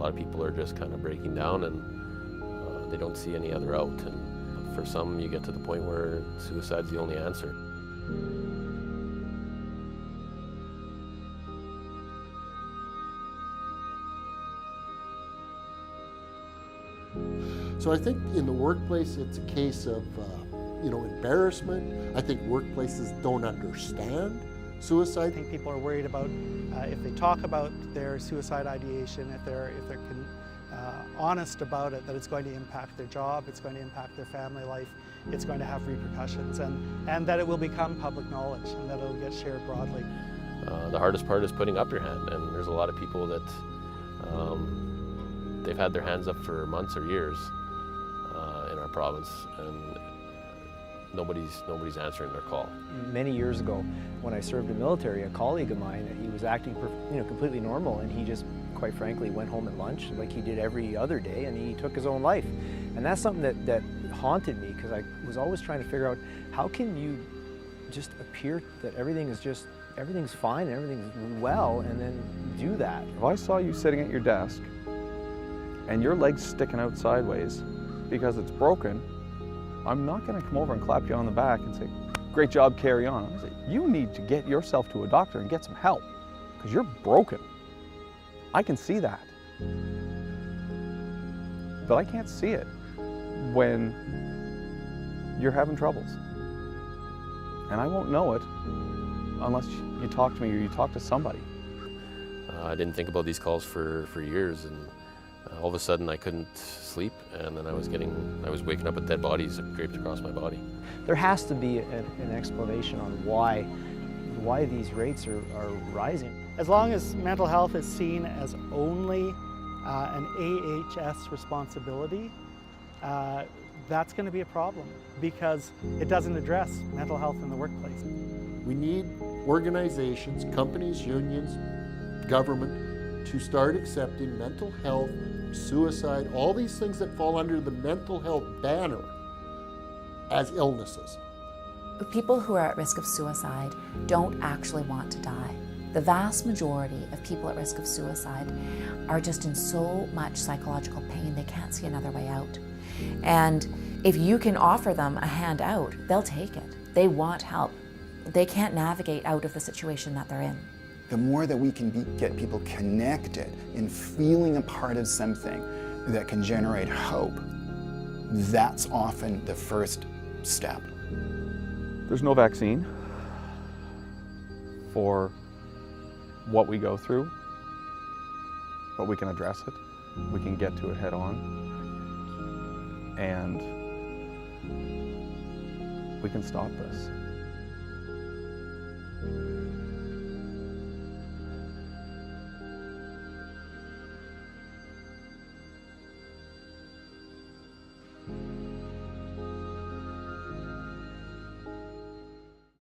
lot of people are just kind of breaking down, and they don't see any other out. And for some, you get to the point where suicide's the only answer. So I think in the workplace, it's a case of embarrassment. I think workplaces don't understand suicide. I think people are worried about if they talk about their suicide ideation, if they're honest about it, that it's going to impact their job, it's going to impact their family life, it's going to have repercussions, and that it will become public knowledge and that it will get shared broadly. The hardest part is putting up your hand, and there's a lot of people that they've had their hands up for months or years in our province, and nobody's answering their call. Many years ago, when I served in the military, a colleague of mine, he was acting completely normal, and he just, quite frankly, went home at lunch like he did every other day, and he took his own life. And that's something that haunted me, because I was always trying to figure out, how can you just appear that everything's fine and everything's well, and then do that? If I saw you sitting at your desk and your leg's sticking out sideways because it's broken, I'm not going to come over and clap you on the back and say, great job, carry on. I'm going to say, you need to get yourself to a doctor and get some help, because you're broken. I can see that. But I can't see it when you're having troubles. And I won't know it unless you talk to me or you talk to somebody. I didn't think about these calls for years, and all of a sudden I couldn't sleep, and then I was waking up with dead bodies draped across my body. There has to be an explanation on why these rates are rising. As long as mental health is seen as only an AHS responsibility, that's going to be a problem, because it doesn't address mental health in the workplace. We need organizations, companies, unions, government to start accepting mental health, suicide, all these things that fall under the mental health banner as illnesses. People who are at risk of suicide don't actually want to die. The vast majority of people at risk of suicide are just in so much psychological pain they can't see another way out. And if you can offer them a hand out, they'll take it. They want help. They can't navigate out of the situation that they're in. The more that we can get people connected in feeling a part of something that can generate hope, that's often the first step. There's no vaccine for what we go through, but we can address it. We can get to it head on, and we can stop this.